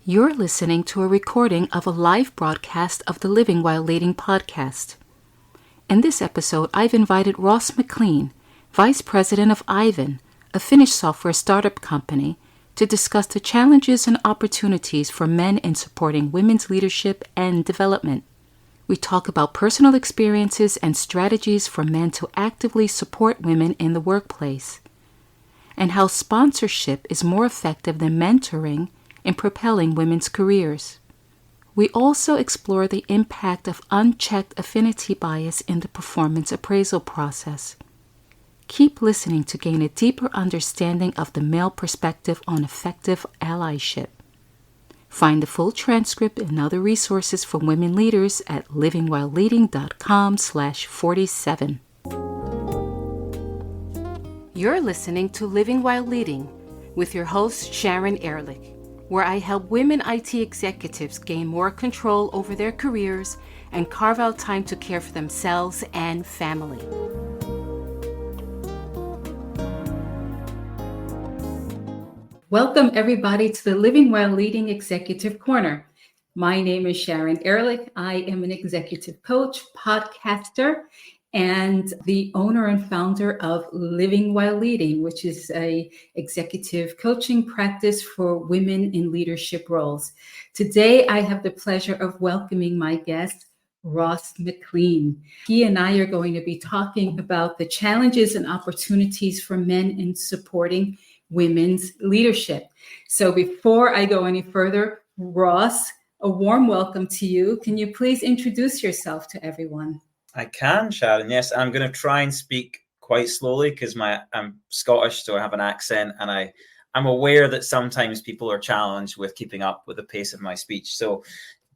You're listening to a recording of a live broadcast of the Living While Leading podcast. In this episode, I've invited Ross McLean, Vice President of Aiven, a Finnish software startup company, to discuss the challenges and opportunities for men in supporting women's leadership and development. We talk about personal experiences and strategies for men to actively support women in the workplace, and how sponsorship is more effective than mentoring in propelling women's careers. We also explore the impact of unchecked affinity bias in the performance appraisal process. Keep listening to gain a deeper understanding of the male perspective on effective allyship. Find the full transcript and other resources for women leaders at livingwhileleading.com/47. You're listening to Living While Leading with your host, Sharon Ehrlich, where I help women IT executives gain more control over their careers and carve out time to care for themselves and family. Welcome, everybody, to the Living While Leading Executive Corner. My name is Sharon Ehrlich. I am an executive coach, podcaster, and the owner and founder of Living While Leading, which is an executive coaching practice for women in leadership roles. Today, I have the pleasure of welcoming my guest, Ross McLean. He and I are going to be talking about the challenges and opportunities for men in supporting women's leadership. So before I go any further, Ross, a warm welcome to you. Can you please introduce yourself to everyone? I can, Sharon. Yes, I'm going to try and speak quite slowly because I'm Scottish, so I have an accent, and I'm aware that sometimes people are challenged with keeping up with the pace of my speech. So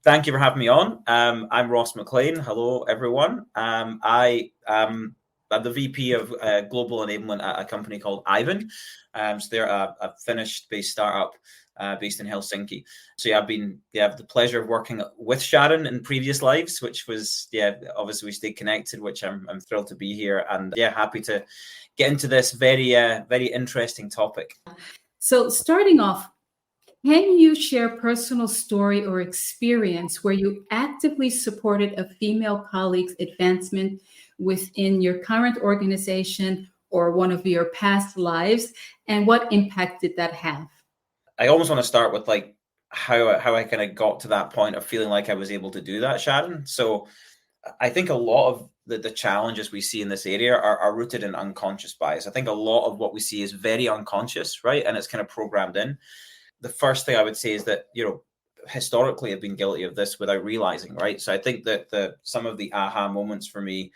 thank you for having me on. I'm Ross McLean. Hello, everyone. I'm the VP of Global Enablement at a company called Aiven. So they're a Finnish-based startup based in Helsinki. So I've the pleasure of working with Sharon in previous lives, which was, obviously we stayed connected, which I'm thrilled to be here, and happy to get into this very interesting topic. So starting off, can you share a personal story or experience where you actively supported a female colleague's advancement within your current organization or one of your past lives, and what impact did that have? I almost want to start with how I kind of got to that point of feeling like I was able to do that, Sharon. So I think a lot of the challenges we see in this area are rooted in unconscious bias. I think a lot of what we see is very unconscious, right? And it's kind of programmed in. The first thing I would say is that, historically I've been guilty of this without realizing, right? So I think that some of the aha moments for me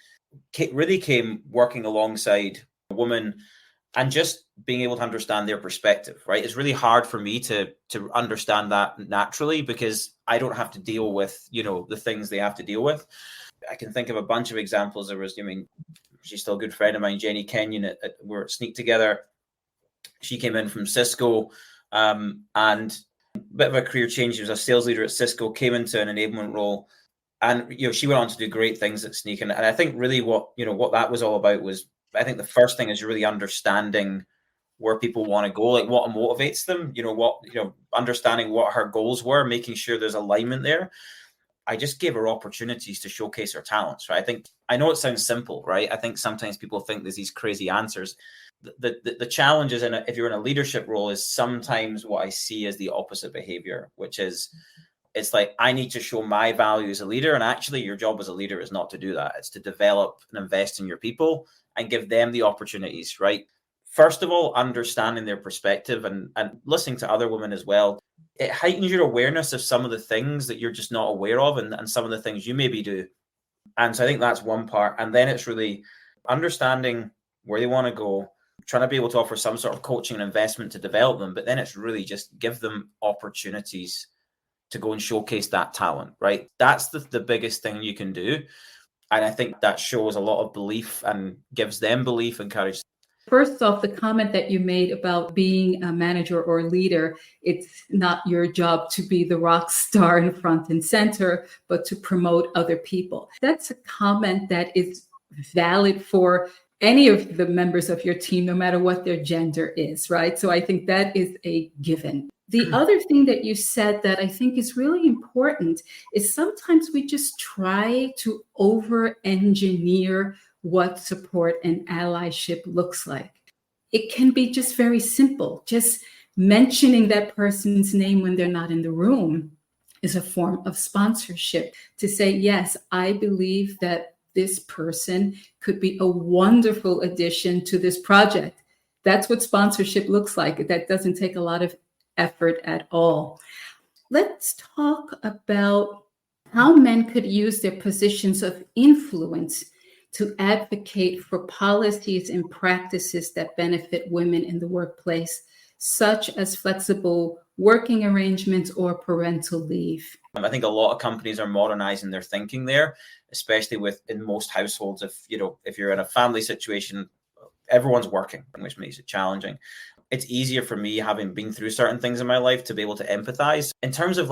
really came working alongside a woman and just being able to understand their perspective, right? It's really hard for me to understand that naturally because I don't have to deal with, the things they have to deal with. I can think of a bunch of examples. She's still a good friend of mine, Jenny Kenyon, we're at Sneak together. She came in from Cisco and a bit of a career change. She was a sales leader at Cisco, came into an enablement role. And, she went on to do great things at Sneak. And I think really what that was all about was, I think the first thing is really understanding where people want to go, like what motivates them, understanding what her goals were, making sure there's alignment there. I just gave her opportunities to showcase her talents, right? I know it sounds simple, right? I think sometimes people think there's these crazy answers. The challenge is, if you're in a leadership role, is sometimes what I see as the opposite behavior, which is, it's like, I need to show my value as a leader. And actually your job as a leader is not to do that. It's to develop and invest in your people and give them the opportunities, right? First of all, understanding their perspective and listening to other women as well. It heightens your awareness of some of the things that you're just not aware of and some of the things you maybe do. And so I think that's one part. And then it's really understanding where they want to go, trying to be able to offer some sort of coaching and investment to develop them. But then it's really just give them opportunities to go and showcase that talent, right? That's the biggest thing you can do. And I think that shows a lot of belief and gives them belief and courage. First off, the comment that you made about being a manager or leader, it's not your job to be the rock star in front and center, but to promote other people. That's a comment that is valid for any of the members of your team, no matter what their gender is, right? So I think that is a given. The other thing that you said that I think is really important is sometimes we just try to over-engineer what support and allyship looks like. It can be just very simple. Just mentioning that person's name when they're not in the room is a form of sponsorship. To say, yes, I believe that this person could be a wonderful addition to this project. That's what sponsorship looks like. That doesn't take a lot of effort at all. Let's talk about how men could use their positions of influence to advocate for policies and practices that benefit women in the workplace, such as flexible working arrangements or parental leave. I think a lot of companies are modernizing their thinking there, especially in most households. If you're in a family situation, everyone's working, which makes it challenging. It's easier for me, having been through certain things in my life, to be able to empathize. In terms of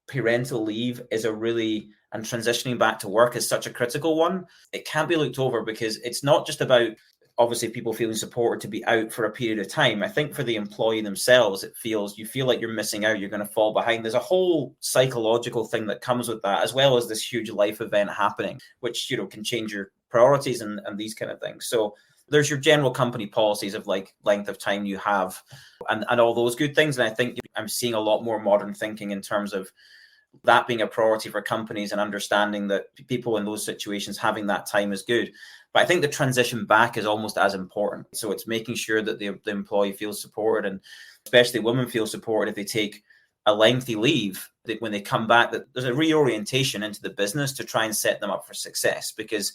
parental leave and transitioning back to work is such a critical one. It can't be looked over, because it's not just about obviously people feeling supported to be out for a period of time. I think for the employee themselves, you feel like you're missing out, you're going to fall behind. There's a whole psychological thing that comes with that, as well as this huge life event happening, which, can change your priorities and these kind of things. So there's your general company policies of length of time you have and all those good things. And I think I'm seeing a lot more modern thinking in terms of that being a priority for companies and understanding that people in those situations having that time is good. But I think the transition back is almost as important. So it's making sure that the employee feels supported, and especially women feel supported if they take a lengthy leave, that when they come back, that there's a reorientation into the business to try and set them up for success. Because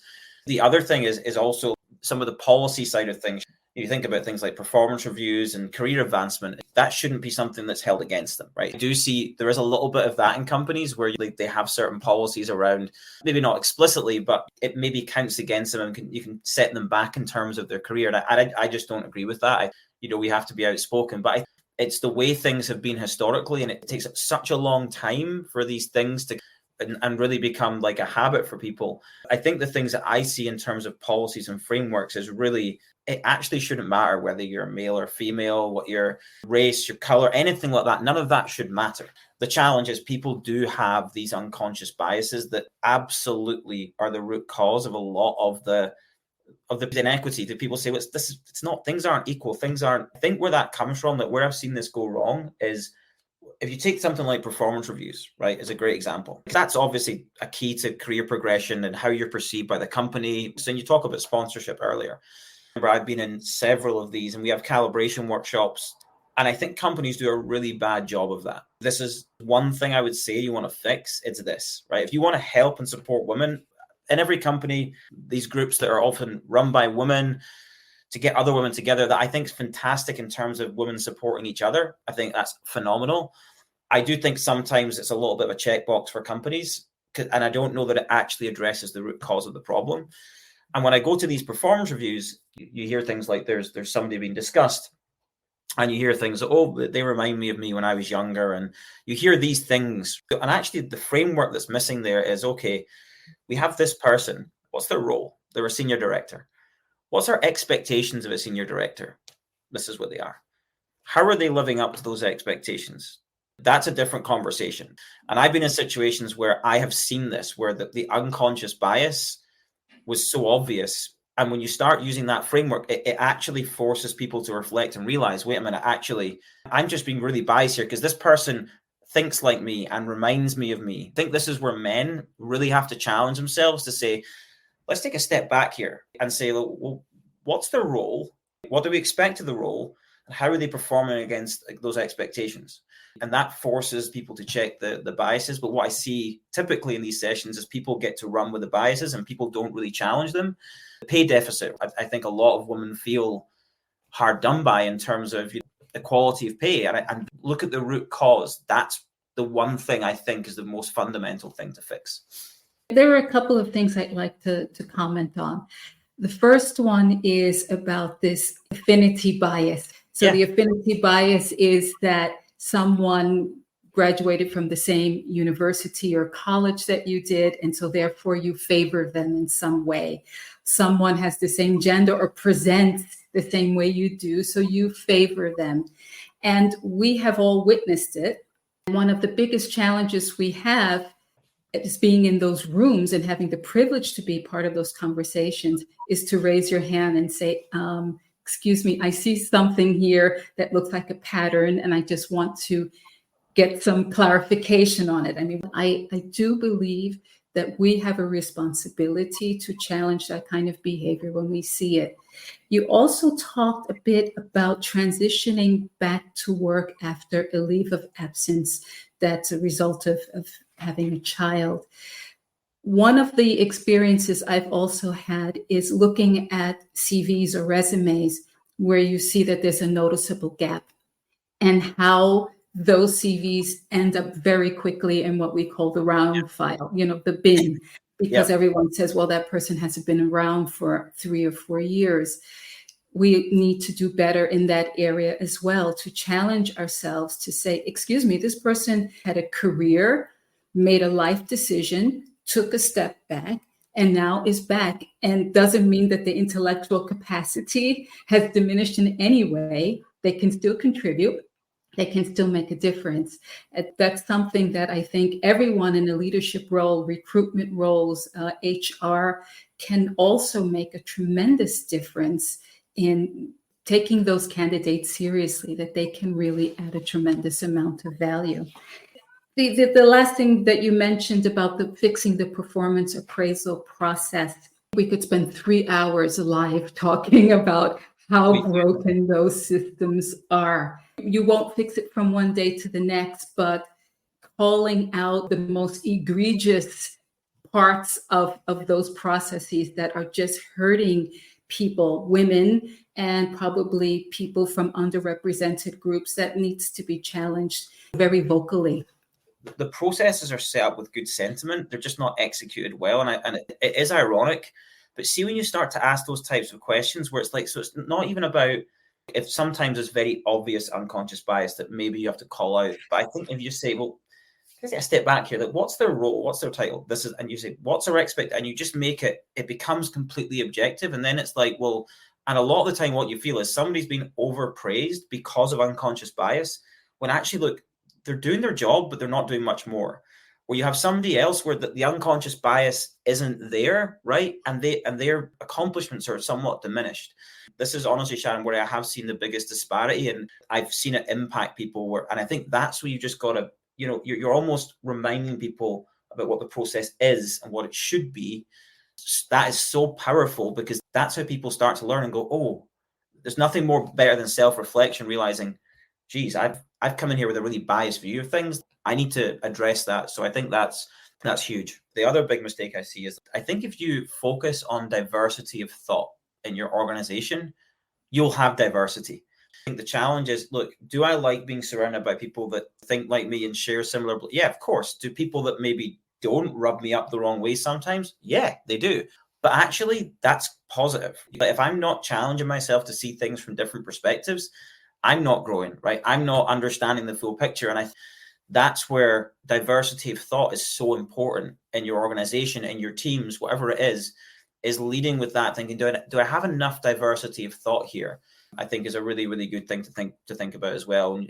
the other thing is also some of the policy side of things. You think about things like performance reviews and career advancement, that shouldn't be something that's held against them, right? I do see there is a little bit of that in companies where they have certain policies around, maybe not explicitly, but it maybe counts against them, and you can set them back in terms of their career. And I just don't agree with that. We have to be outspoken, but it's the way things have been historically, and it takes such a long time for these things to and really become like a habit for people. I think the things that I see in terms of policies and frameworks is really, it actually shouldn't matter whether you're male or female, what your race, your color, anything like that. None of that should matter. The challenge is people do have these unconscious biases that absolutely are the root cause of a lot of the inequity. That people say, it's not, things aren't equal, things aren't. I think where that comes from, that where I've seen this go wrong is, if you take something like performance reviews, right, is a great example. That's obviously a key to career progression and how you're perceived by the company. So you talk about sponsorship earlier. Remember, I've been in several of these, and we have calibration workshops. And I think companies do a really bad job of that. This is one thing I would say you want to fix. It's this, right? If you want to help and support women in every company, these groups that are often run by women, to get other women together, that I think is fantastic in terms of women supporting each other. I think that's phenomenal. I do think sometimes it's a little bit of a checkbox for companies, and I don't know that it actually addresses the root cause of the problem. And when I go to these performance reviews, you hear things like there's somebody being discussed, and you hear things, they remind me of me when I was younger, and you hear these things. And actually the framework that's missing there is, okay, we have this person. What's their role? They're a senior director. What's our expectations of a senior director? This is what they are. How are they living up to those expectations? That's a different conversation. And I've been in situations where I have seen this, where the unconscious bias was so obvious. And when you start using that framework, it actually forces people to reflect and realize, wait a minute, actually, I'm just being really biased here because this person thinks like me and reminds me of me. I think this is where men really have to challenge themselves to say, let's take a step back here and say, well, what's their role? What do we expect of the role? And how are they performing against those expectations? And that forces people to check the biases. But what I see typically in these sessions is people get to run with the biases and people don't really challenge them. The pay deficit, I think a lot of women feel hard done by in terms of equality of pay. And look at the root cause. That's the one thing I think is the most fundamental thing to fix. There are a couple of things I'd like to comment on. The first one is about this affinity bias. So The affinity bias is that someone graduated from the same university or college that you did, and so therefore you favor them in some way. Someone has the same gender or presents the same way you do, so you favor them. And we have all witnessed it. One of the biggest challenges we have is being in those rooms and having the privilege to be part of those conversations is to raise your hand and say, excuse me, I see something here that looks like a pattern, and I just want to get some clarification on it. I mean, I do believe that we have a responsibility to challenge that kind of behavior when we see it. You also talked a bit about transitioning back to work after a leave of absence that's a result of having a child. One of the experiences I've also had is looking at CVs or resumes where you see that there's a noticeable gap, and how those CVs end up very quickly in what we call the round file, the bin, because everyone says, well, that person hasn't been around for 3 or 4 years. We need to do better in that area as well, to challenge ourselves to say, excuse me, this person had a career, made a life decision, took a step back, and now is back, and doesn't mean that the intellectual capacity has diminished in any way. They can still contribute. They can still make a difference. That's something that I think everyone in a leadership role, recruitment roles, HR, can also make a tremendous difference in taking those candidates seriously, that they can really add a tremendous amount of value. The last thing that you mentioned about fixing the performance appraisal process, we could spend 3 hours live talking about how broken those systems are. You won't fix it from one day to the next, but calling out the most egregious parts of those processes that are just hurting people, women, and probably people from underrepresented groups, that needs to be challenged very vocally. The processes are set up with good sentiment. They're just not executed well. And it is ironic. But see, when you start to ask those types of questions where it's like, so it's not even about, if sometimes there's very obvious unconscious bias that maybe you have to call out. But I think if you say, well, let's take a step back here, like, what's their role? What's their title? This is, and you say, what's their expect? And you just make it becomes completely objective. And then it's like, well, and a lot of the time what you feel is somebody's been overpraised because of unconscious bias, when actually, look, they're doing their job, but they're not doing much more. Or you have somebody else where the unconscious bias isn't there, right? And their accomplishments are somewhat diminished. This is honestly, Sharon, where I have seen the biggest disparity, and I've seen it impact people. And I think that's where you just got to, you're almost reminding people about what the process is and what it should be. That is so powerful, because that's how people start to learn and go, oh, there's nothing more better than self-reflection, realizing, geez, I've come in here with a really biased view of things. I need to address that. So I think that's huge. The other big mistake I see is, I think if you focus on diversity of thought in your organization, you'll have diversity. I think the challenge is, look, do I like being surrounded by people that think like me and share similar? Yeah, of course. Do people that maybe don't rub me up the wrong way sometimes? Yeah, they do. But actually, that's positive. But if I'm not challenging myself to see things from different perspectives, I'm not growing, right? I'm not understanding the full picture. And that's where diversity of thought is so important in your organization, in your teams, whatever it is leading with that, thinking, do I have enough diversity of thought here? I think is a really, really good thing to think about as well.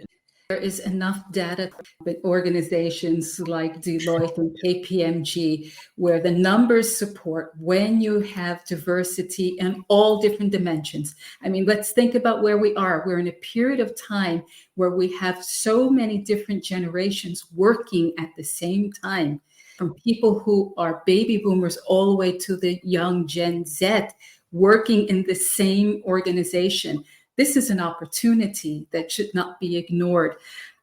There is enough data with organizations like Deloitte and KPMG, where the numbers support when you have diversity in all different dimensions. I mean, let's think about where we are. We're in a period of time where we have so many different generations working at the same time, from people who are baby boomers all the way to the young Gen Z, working in the same organization. This is an opportunity that should not be ignored.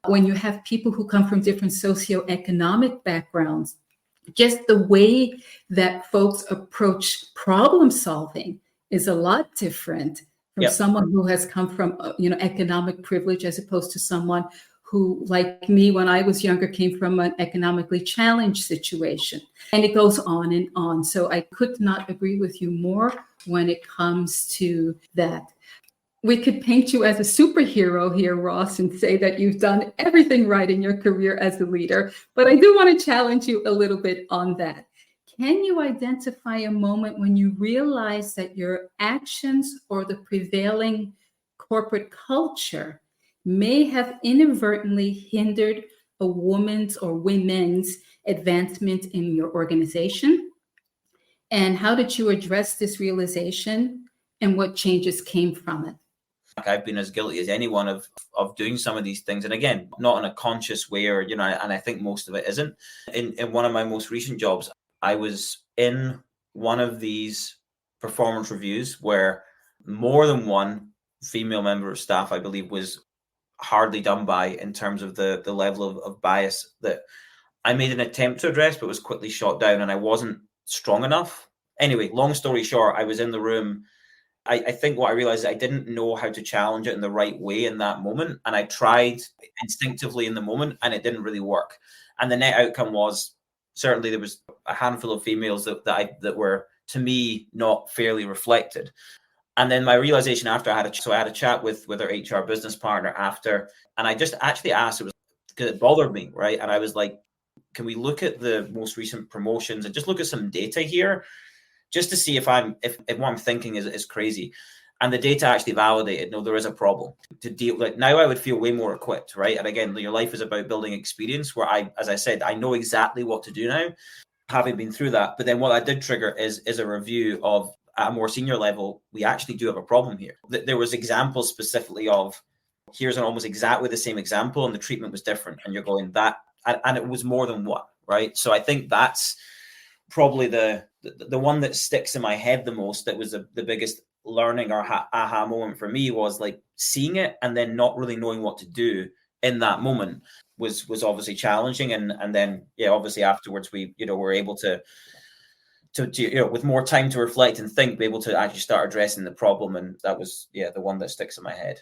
When you have people who come from different socioeconomic backgrounds, just the way that folks approach problem solving is a lot different from someone who has come from economic privilege, as opposed to someone who, like me, when I was younger, came from an economically challenged situation. And it goes on and on. So I could not agree with you more when it comes to that. We could paint you as a superhero here, Ross, and say that you've done everything right in your career as a leader. But I do want to challenge you a little bit on that. Can you identify a moment when you realize that your actions or the prevailing corporate culture may have inadvertently hindered a woman's or women's advancement in your organization? And how did you address this realization and what changes came from it? I've been as guilty as anyone of doing some of these things. And again, not in a conscious way or, and I think most of it isn't. In one of my most recent jobs, I was in one of these performance reviews where more than one female member of staff, I believe, was hardly done by in terms of the level of bias that I made an attempt to address, but was quickly shot down, and I wasn't strong enough. Anyway, long story short, I was in the room. I think what I realized is I didn't know how to challenge it in the right way in that moment. And I tried instinctively in the moment and it didn't really work. And the net outcome was certainly there was a handful of females that were, to me, not fairly reflected. And then my realization after I had a chat with our HR business partner after, and I just actually asked, it was because it bothered me, right? And I was like, can we look at the most recent promotions and just look at some data here? Just to see if what I'm thinking is crazy. And the data actually validated, no, there is a problem to deal with. Now I would feel way more equipped, right? And again, your life is about building experience where as I said, I know exactly what to do now, having been through that. But then what I did trigger is a review of, at a more senior level, we actually do have a problem here. There was examples specifically of, here's an almost exactly the same example and the treatment was different. And you're going that, and it was more than one, right? So I think that's probably the one that sticks in my head the most, that was the biggest learning or aha moment for me, was like seeing it and then not really knowing what to do in that moment was obviously challenging. And then, obviously afterwards we, were able to with more time to reflect and think, be able to actually start addressing the problem. And that was, the one that sticks in my head.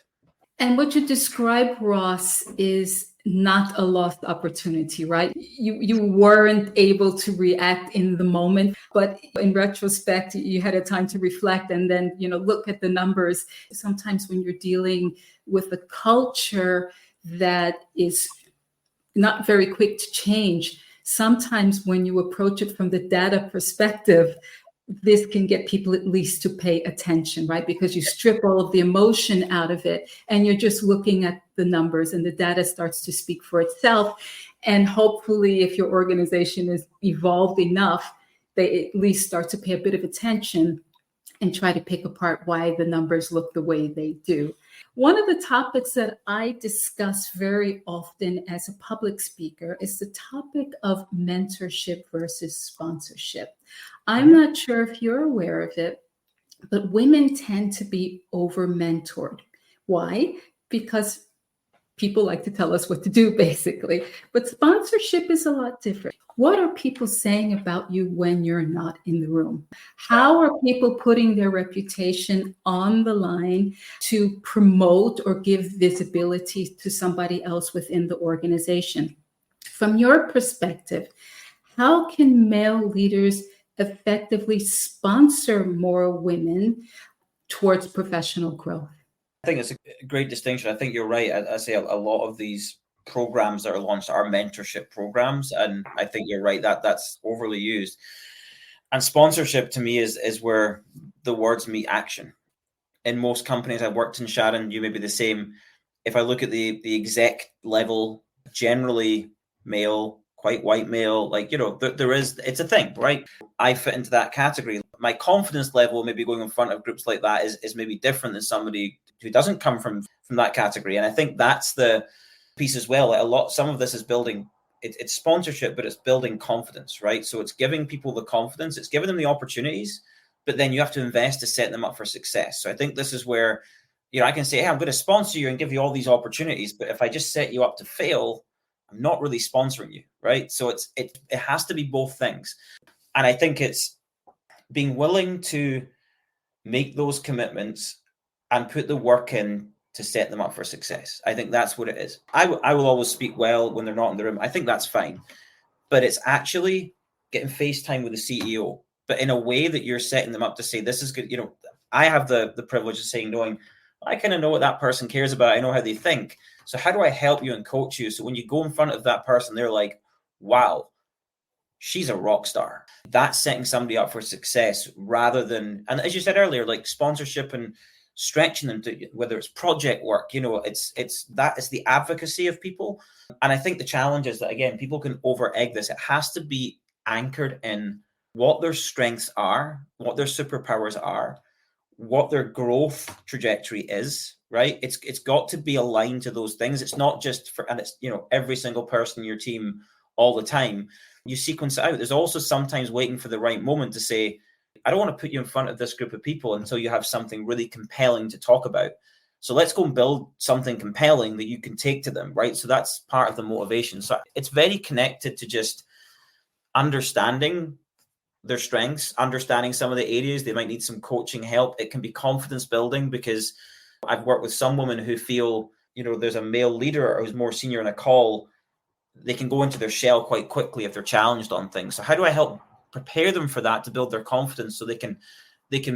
And what you describe, Ross, is not a lost opportunity, right? You weren't able to react in the moment, but in retrospect, you had a time to reflect and then, look at the numbers. Sometimes when you're dealing with a culture that is not very quick to change, sometimes when you approach it from the data perspective, this can get people at least to pay attention, right? Because you strip all of the emotion out of it and you're just looking at the numbers and the data starts to speak for itself. And hopefully, if your organization is evolved enough, they at least start to pay a bit of attention and try to pick apart why the numbers look the way they do. One of the topics that I discuss very often as a public speaker is the topic of mentorship versus sponsorship. I'm not sure if you're aware of it, but women tend to be over-mentored. Why? Because people like to tell us what to do, basically. But sponsorship is a lot different. What are people saying about you when you're not in the room? How are people putting their reputation on the line to promote or give visibility to somebody else within the organization? From your perspective, how can male leaders effectively sponsor more women towards professional growth? I think it's a great distinction. I think you're right. I say a lot of these programs that are launched are mentorship programs, and I think you're right that that's overly used. And sponsorship to me is where the words meet action. In most companies I've worked in, Sharon, you may be the same. If I look at the exec level, generally male, quite white male, it's a thing, right? I fit into that category. My confidence level, maybe going in front of groups like that, is maybe different than somebody who doesn't come from that category. And I think that's the piece as well. Some of this is building, it's sponsorship, but it's building confidence, right? So it's giving people the confidence, it's giving them the opportunities, but then you have to invest to set them up for success. So I think this is where, I can say, hey, I'm going to sponsor you and give you all these opportunities, but if I just set you up to fail, I'm not really sponsoring you, right? So it has to be both things. And I think it's being willing to make those commitments and put the work in to set them up for success. I think that's what it is. I will always speak well when they're not in the room. I think that's fine. But it's actually getting FaceTime with the CEO, but in a way that you're setting them up to say, this is good. I have the privilege of saying, knowing, I kind of know what that person cares about. I know how they think. So how do I help you and coach you? So when you go in front of that person, they're like, wow, she's a rock star. That's setting somebody up for success rather than, and as you said earlier, like sponsorship and stretching them to, whether it's project work, it's the advocacy of people. And I think the challenge is that, again, people can over egg this. It has to be anchored in what their strengths are, what their superpowers are, what their growth trajectory is, right? It's got to be aligned to those things. It's not just and it's, every single person in your team all the time. You sequence it out. There's also sometimes waiting for the right moment to say, I don't want to put you in front of this group of people until you have something really compelling to talk about. So let's go and build something compelling that you can take to them, right? So that's part of the motivation. So it's very connected to just understanding their strengths, understanding some of the areas they might need some coaching help. It can be confidence building, because I've worked with some women who feel, there's a male leader who's more senior in a call. They can go into their shell quite quickly if they're challenged on things. So how do I help prepare them for that, to build their confidence so they can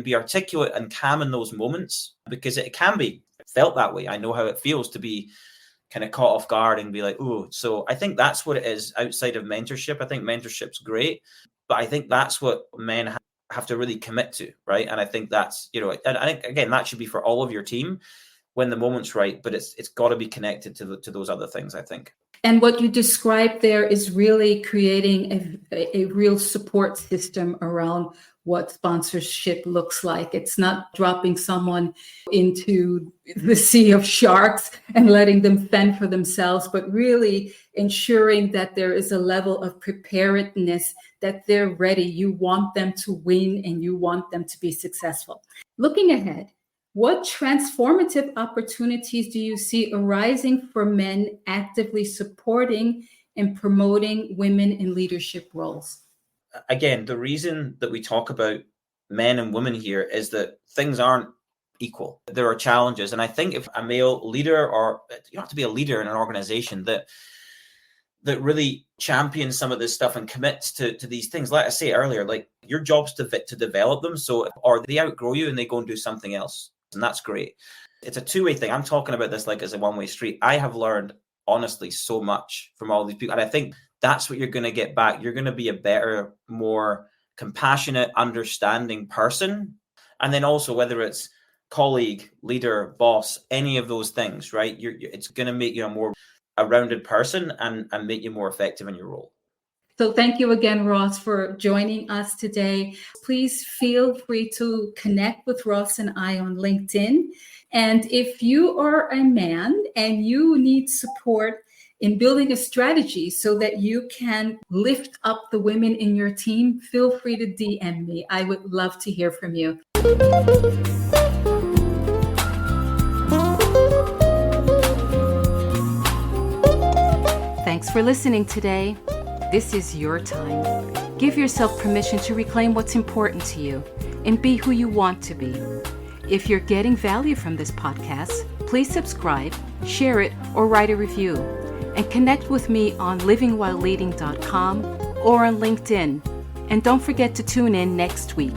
be articulate and calm in those moments? Because it can be felt that way. I know how it feels to be kind of caught off guard and be like, oh. So I think that's what it is outside of mentorship. I think mentorship's great, but I think that's what men have to really commit to, right? And I think that's, and I think, again, that should be for all of your team when the moment's right, but it's got to be connected to those other things, I think. And what you described there is really creating a real support system around what sponsorship looks like. It's not dropping someone into the sea of sharks and letting them fend for themselves, but really ensuring that there is a level of preparedness, that they're ready. You want them to win and you want them to be successful. Looking ahead, what transformative opportunities do you see arising for men actively supporting and promoting women in leadership roles? Again, the reason that we talk about men and women here is that things aren't equal. There are challenges. And I think if a male leader, or you don't have to be a leader in an organization that really champions some of this stuff and commits to these things, like I say earlier, like your job's to develop them. So, or they outgrow you and they go and do something else. And that's great. It's a two-way thing. I'm talking about this like as a one-way street. I have learned, honestly, so much from all these people. And I think that's what you're going to get back. You're going to be a better, more compassionate, understanding person. And then also, whether it's colleague, leader, boss, any of those things, right? It's going to make you a rounded person and make you more effective in your role. So thank you again, Ross, for joining us today. Please feel free to connect with Ross and I on LinkedIn. And if you are a man and you need support in building a strategy so that you can lift up the women in your team, feel free to DM me. I would love to hear from you. Thanks for listening today. This is your time. Give yourself permission to reclaim what's important to you and be who you want to be. If you're getting value from this podcast, please subscribe, share it, or write a review. And connect with me on livingwhileleading.com or on LinkedIn. And don't forget to tune in next week.